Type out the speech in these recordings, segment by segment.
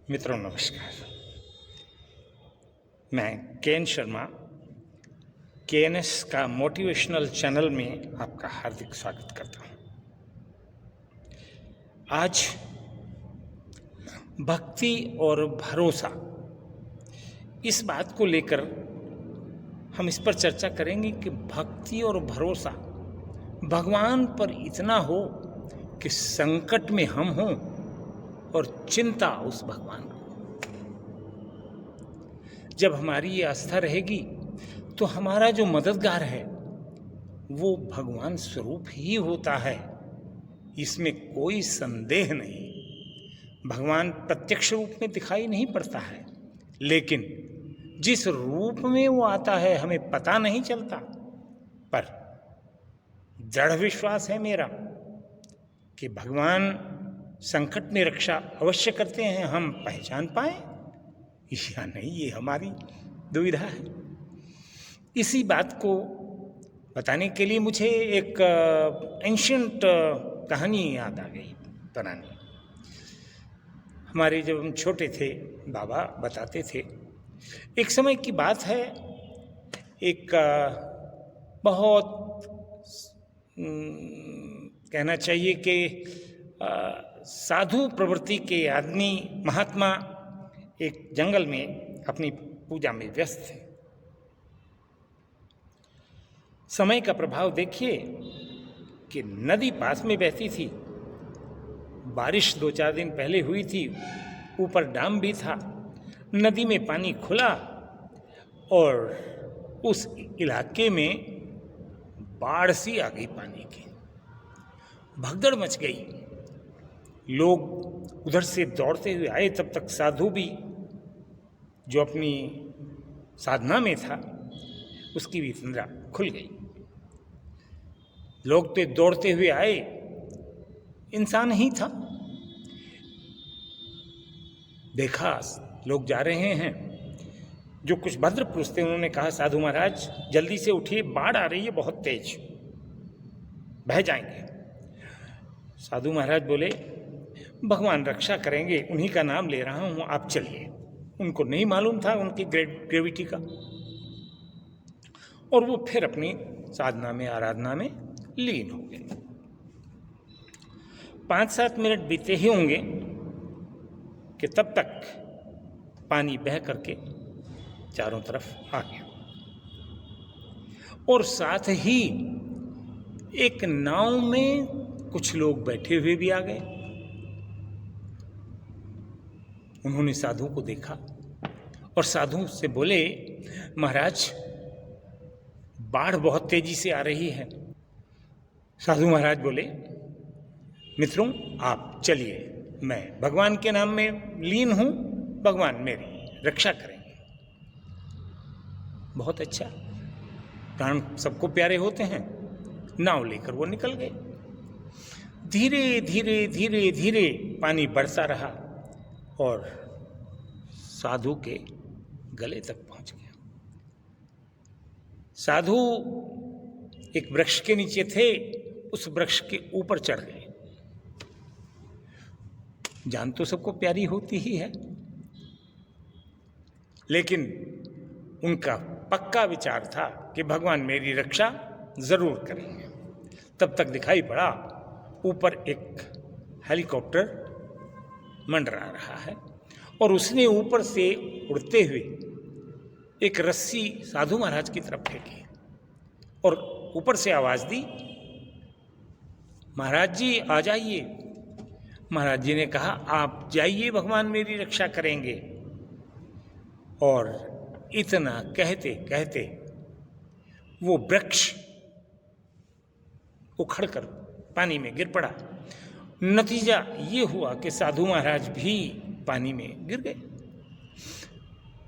मित्रों नमस्कार। मैं केएन शर्मा केएनएस का मोटिवेशनल चैनल में आपका हार्दिक स्वागत करता हूँ। आज भक्ति और भरोसा इस बात को लेकर हम इस पर चर्चा करेंगे कि भक्ति और भरोसा भगवान पर इतना हो कि संकट में हम हों और चिंता उस भगवान को। जब हमारी ये आस्था रहेगी तो हमारा जो मददगार है वो भगवान स्वरूप ही होता है, इसमें कोई संदेह नहीं। भगवान प्रत्यक्ष रूप में दिखाई नहीं पड़ता है, लेकिन जिस रूप में वो आता है हमें पता नहीं चलता। पर दृढ़ विश्वास है मेरा कि भगवान संकट में रक्षा अवश्य करते हैं। हम पहचान पाए या नहीं, ये हमारी दुविधा है। इसी बात को बताने के लिए मुझे एक एंशिएंट कहानी याद आ गई पुरानी। हमारे जब हम छोटे थे बाबा बताते थे, एक समय की बात है, एक बहुत कहना चाहिए कि साधु प्रवृत्ति के आदमी महात्मा एक जंगल में अपनी पूजा में व्यस्त थे। समय का प्रभाव देखिए कि नदी पास में बहती थी। बारिश 2-4 दिन पहले हुई थी, ऊपर डैम भी था। नदी में पानी खुला और उस इलाके में बाढ़ सी आ गई पानी की। भगदड़ मच गई। लोग उधर से दौड़ते हुए आए। तब तक साधु भी जो अपनी साधना में था उसकी भी निद्रा खुल गई। लोग तो दौड़ते हुए आए, इंसान ही था। देखा लोग जा रहे हैं। जो कुछ भद्र पुरुष थे उन्होंने कहा, साधु महाराज जल्दी से उठिए, बाढ़ आ रही है बहुत तेज, बह जाएंगे। साधु महाराज बोले, भगवान रक्षा करेंगे, उन्हीं का नाम ले रहा हूं, आप चलिए। उनको नहीं मालूम था उनकी ग्रेविटी का, और वो फिर अपनी साधना में आराधना में लीन हो गए। 5-7 मिनट बीते ही होंगे कि तब तक पानी बह करके चारों तरफ आ गया, और साथ ही एक नाव में कुछ लोग बैठे हुए भी आ गए। उन्होंने साधु को देखा और साधु से बोले, महाराज बाढ़ बहुत तेजी से आ रही है। साधु महाराज बोले, मित्रों आप चलिए, मैं भगवान के नाम में लीन हूं, भगवान मेरी रक्षा करेंगे। बहुत अच्छा, प्राण सबको प्यारे होते हैं। नाव लेकर वो निकल गए। धीरे धीरे धीरे धीरे पानी बढ़ता रहा और साधु के गले तक पहुंच गया। साधु एक वृक्ष के नीचे थे, उस वृक्ष के ऊपर चढ़ गए। जान तो सबको प्यारी होती ही है, लेकिन उनका पक्का विचार था कि भगवान मेरी रक्षा जरूर करेंगे। तब तक दिखाई पड़ा ऊपर एक हेलीकॉप्टर मंडरा रहा है, और उसने ऊपर से उड़ते हुए एक रस्सी साधु महाराज की तरफ फेंकी और ऊपर से आवाज दी, महाराज जी आ जाइए। महाराज जी ने कहा, आप जाइए, भगवान मेरी रक्षा करेंगे। और इतना कहते कहते वो वृक्ष उखड़कर पानी में गिर पड़ा। नतीजा ये हुआ कि साधु महाराज भी पानी में गिर गए।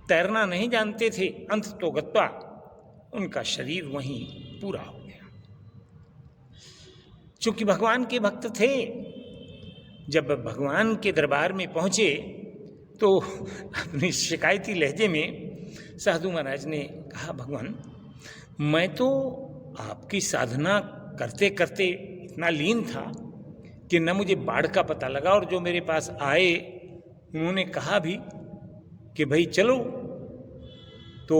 तैरना नहीं जानते थे, अंत तो गत्वा उनका शरीर वहीं पूरा हो गया। चूंकि भगवान के भक्त थे, जब भगवान के दरबार में पहुंचे तो अपनी शिकायती लहजे में साधु महाराज ने कहा, भगवान मैं तो आपकी साधना करते करते इतना लीन था कि न मुझे बाढ़ का पता लगा, और जो मेरे पास आए उन्होंने कहा भी कि भाई चलो, तो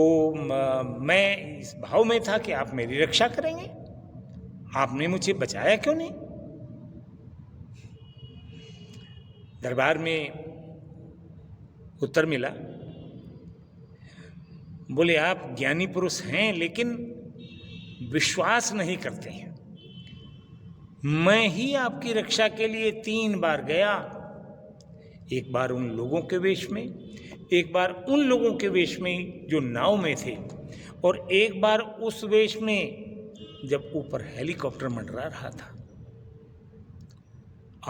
मैं इस भाव में था कि आप मेरी रक्षा करेंगे, आपने मुझे बचाया क्यों नहीं। दरबार में उत्तर मिला, बोले आप ज्ञानी पुरुष हैं लेकिन विश्वास नहीं करते हैं। मैं ही आपकी रक्षा के लिए 3 बार गया, एक बार उन लोगों के वेश में, एक बार उन लोगों के वेश में जो नाव में थे, और एक बार उस वेश में जब ऊपर हेलीकॉप्टर मंडरा रहा था।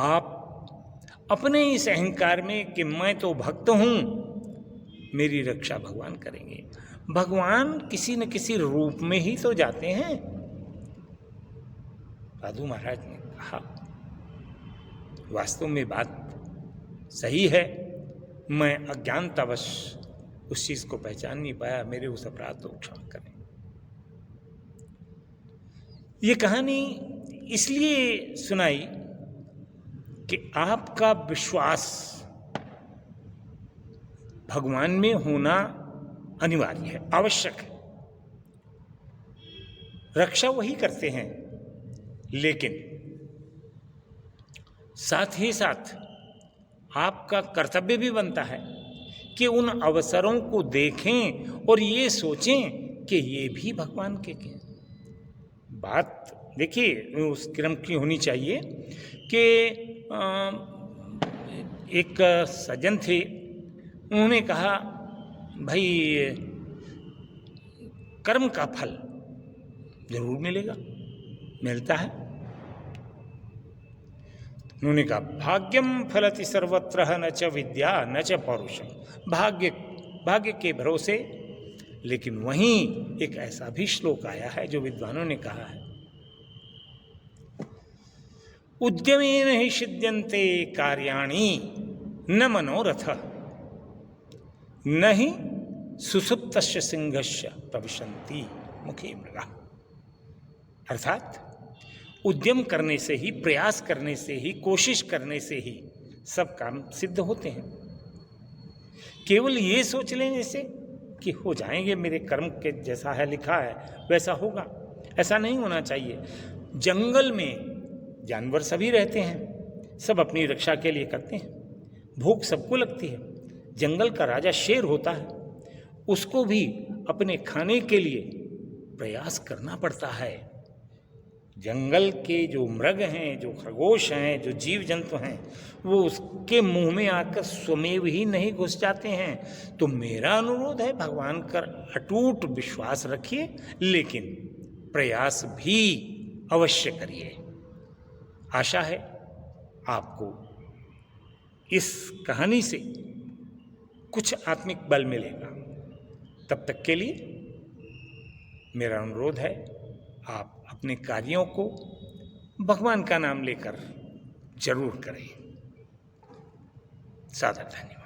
आप अपने इस अहंकार में कि मैं तो भक्त हूं, मेरी रक्षा भगवान करेंगे। भगवान किसी न किसी रूप में ही तो जाते हैं। साधु महाराज ने कहा, वास्तव में बात सही है, मैं अज्ञानतावश उस चीज को पहचान नहीं पाया, मेरे उस अपराध को क्षमा करें। ये कहानी इसलिए सुनाई कि आपका विश्वास भगवान में होना अनिवार्य है, आवश्यक है। रक्षा वही करते हैं, लेकिन साथ ही साथ आपका कर्तव्य भी बनता है कि उन अवसरों को देखें और ये सोचें कि ये भी भगवान के हैं। बात देखिए उस क्रम की होनी चाहिए कि एक सज्जन थे, उन्होंने कहा भाई कर्म का फल जरूर मिलेगा, मिलता है। उन्होंने कहा भाग्यम फलति सर्वत्र न च विद्या न च पौरुषम। भाग्य के भरोसे। लेकिन वहीं एक ऐसा भी श्लोक आया है जो विद्वानों ने कहा है, उद्यमेन हि सिद्ध्यन्ते कार्याणि न मनोरथ न हि सुसुप्तस्य सिंहस्य प्रविशन्ति मुखे मृगा। अर्थात उद्यम करने से ही, प्रयास करने से ही, कोशिश करने से ही सब काम सिद्ध होते हैं। केवल ये सोच लेने से कि हो जाएंगे, मेरे कर्म के जैसा है लिखा है वैसा होगा, ऐसा नहीं होना चाहिए। जंगल में जानवर सभी रहते हैं, सब अपनी रक्षा के लिए करते हैं, भूख सबको लगती है। जंगल का राजा शेर होता है, उसको भी अपने खाने के लिए प्रयास करना पड़ता है। जंगल के जो मृग हैं, जो खरगोश हैं, जो जीव जंतु हैं, वो उसके मुंह में आकर स्वमेव ही नहीं घुस जाते हैं। तो मेरा अनुरोध है, भगवान का अटूट विश्वास रखिए, लेकिन प्रयास भी अवश्य करिए। आशा है आपको इस कहानी से कुछ आत्मिक बल मिलेगा। तब तक के लिए मेरा अनुरोध है, आप अपने कार्यों को भगवान का नाम लेकर जरूर करें। सादर धन्यवाद।